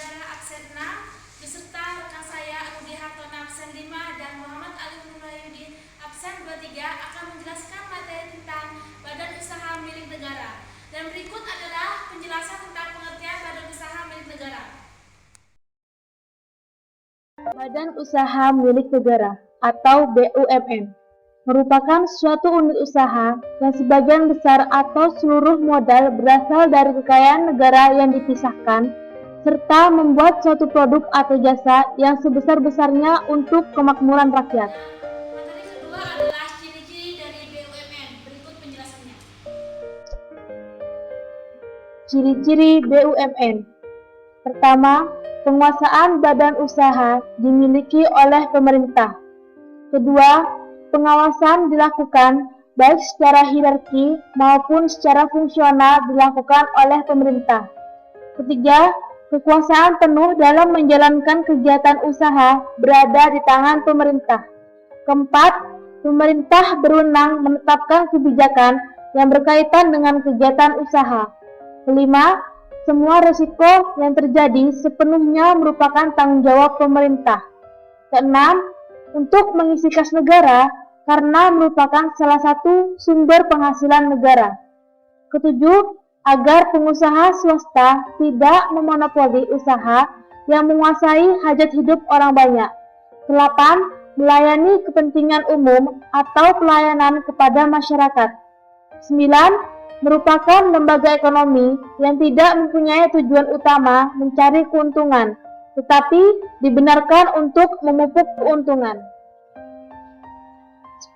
Negara absen 6, beserta rekan saya Rudi Hartono absen 5 dan Muhammad Ali Nurayudin absen 23 akan menjelaskan materi tentang badan usaha milik negara. Dan berikut adalah penjelasan tentang pengertian badan usaha milik negara. Badan Usaha Milik Negara atau BUMN merupakan suatu unit usaha yang sebagian besar atau seluruh modal berasal dari kekayaan negara yang dipisahkan, serta membuat suatu produk atau jasa yang sebesar-besarnya untuk kemakmuran rakyat. Materi kedua adalah ciri-ciri dari BUMN. Berikut penjelasannya. Ciri-ciri BUMN. Pertama, penguasaan badan usaha dimiliki oleh pemerintah. Kedua, pengawasan dilakukan baik secara hierarki maupun secara fungsional dilakukan oleh pemerintah. Ketiga, kekuasaan penuh dalam menjalankan kegiatan usaha berada di tangan pemerintah. Keempat, pemerintah berwenang menetapkan kebijakan yang berkaitan dengan kegiatan usaha. Kelima, semua risiko yang terjadi sepenuhnya merupakan tanggung jawab pemerintah. Keenam, untuk mengisi kas negara karena merupakan salah satu sumber penghasilan negara. Ketujuh, agar pengusaha swasta tidak memonopoli usaha yang menguasai hajat hidup orang banyak. Kedelapan, melayani kepentingan umum atau pelayanan kepada masyarakat. Sembilan, merupakan lembaga ekonomi yang tidak mempunyai tujuan utama mencari keuntungan, tetapi dibenarkan untuk memupuk keuntungan.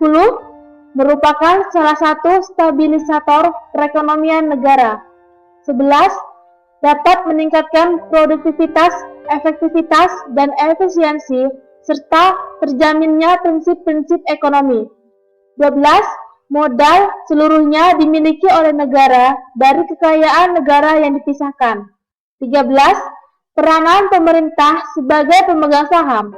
10. Merupakan salah satu stabilisator perekonomian negara. 11. Dapat meningkatkan produktivitas, efektivitas, dan efisiensi, serta terjaminnya prinsip-prinsip ekonomi. 12. Modal seluruhnya dimiliki oleh negara dari kekayaan negara yang dipisahkan. 13. Peranan pemerintah sebagai pemegang saham.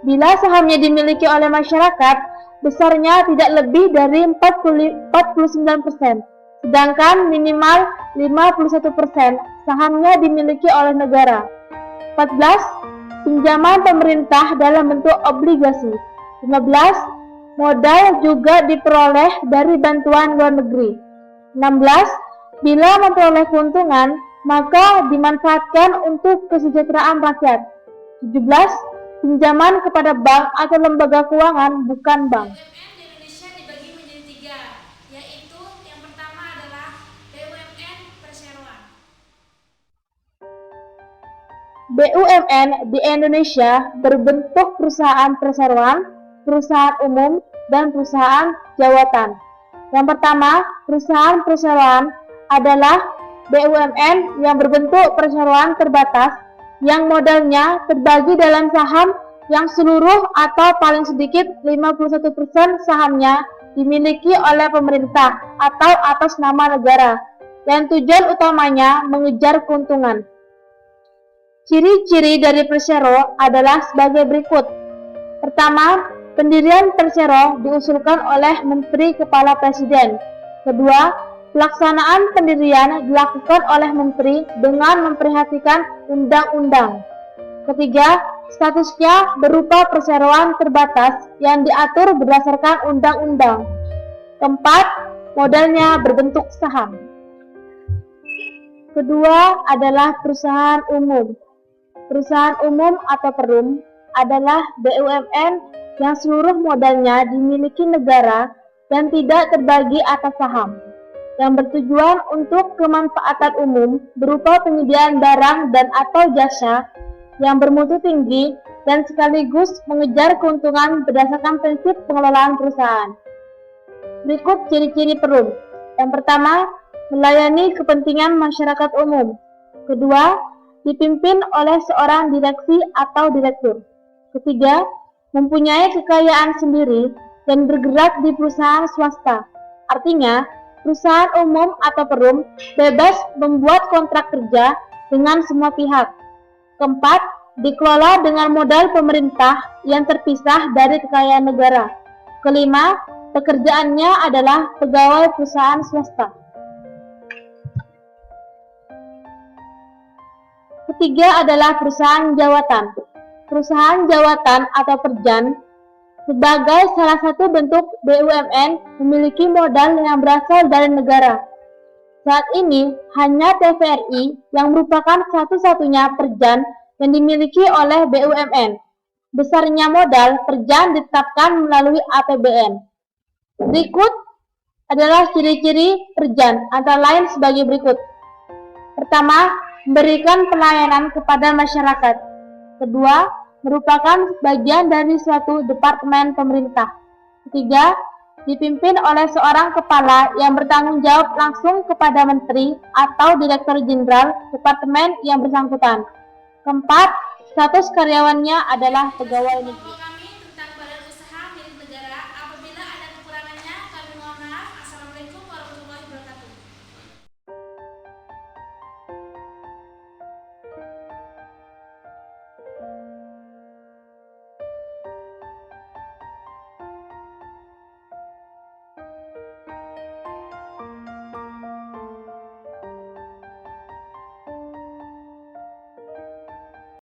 Bila sahamnya dimiliki oleh masyarakat, besarnya tidak lebih dari 49%, sedangkan minimal 51% sahamnya dimiliki oleh negara. 14. Pinjaman pemerintah dalam bentuk obligasi. 15. Modal juga diperoleh dari bantuan luar negeri. 16. Bila memperoleh keuntungan, maka dimanfaatkan untuk kesejahteraan rakyat. 17. Pinjaman kepada bank atau lembaga keuangan bukan bank. BUMN di Indonesia dibagi menjadi 3, yaitu yang pertama adalah BUMN perseroan. BUMN di Indonesia berbentuk perusahaan perseroan, perusahaan umum, dan perusahaan jawatan. Yang pertama, perusahaan perseroan adalah BUMN yang berbentuk perseroan terbatas yang modalnya terbagi dalam saham yang seluruh atau paling sedikit 51% sahamnya dimiliki oleh pemerintah atau atas nama negara, dan tujuan utamanya mengejar keuntungan. Ciri-ciri dari persero adalah sebagai berikut. Pertama, pendirian persero diusulkan oleh Menteri Kepala Presiden. Kedua, pelaksanaan pendirian dilakukan oleh Menteri dengan memperhatikan undang-undang. Ketiga, statusnya berupa perseroan terbatas yang diatur berdasarkan undang-undang. Keempat, modalnya berbentuk saham. Kedua adalah perusahaan umum. Perusahaan umum atau perum adalah BUMN yang seluruh modalnya dimiliki negara dan tidak terbagi atas saham, yang bertujuan untuk kemanfaatan umum berupa penyediaan barang dan atau jasa yang bermutu tinggi dan sekaligus mengejar keuntungan berdasarkan prinsip pengelolaan perusahaan. Berikut ciri-ciri perum. Yang pertama, melayani kepentingan masyarakat umum. Kedua, dipimpin oleh seorang direksi atau direktur. Ketiga, mempunyai kekayaan sendiri dan bergerak di perusahaan swasta. Artinya, perusahaan umum atau perum bebas membuat kontrak kerja dengan semua pihak. Keempat, dikelola dengan modal pemerintah yang terpisah dari kekayaan negara. Kelima, pekerjaannya adalah pegawai perusahaan swasta. Ketiga adalah perusahaan jawatan. Perusahaan jawatan atau perjan sebagai salah satu bentuk BUMN memiliki modal yang berasal dari negara. Saat ini, hanya TVRI yang merupakan satu-satunya perjan yang dimiliki oleh BUMN. Besarnya modal perjan ditetapkan melalui APBN. Berikut adalah ciri-ciri perjan, antara lain sebagai berikut. Pertama, memberikan pelayanan kepada masyarakat. Kedua, merupakan bagian dari suatu departemen pemerintah. Ketiga, dipimpin oleh seorang kepala yang bertanggung jawab langsung kepada menteri atau direktur jenderal departemen yang bersangkutan. Keempat, status karyawannya adalah pegawai negeri.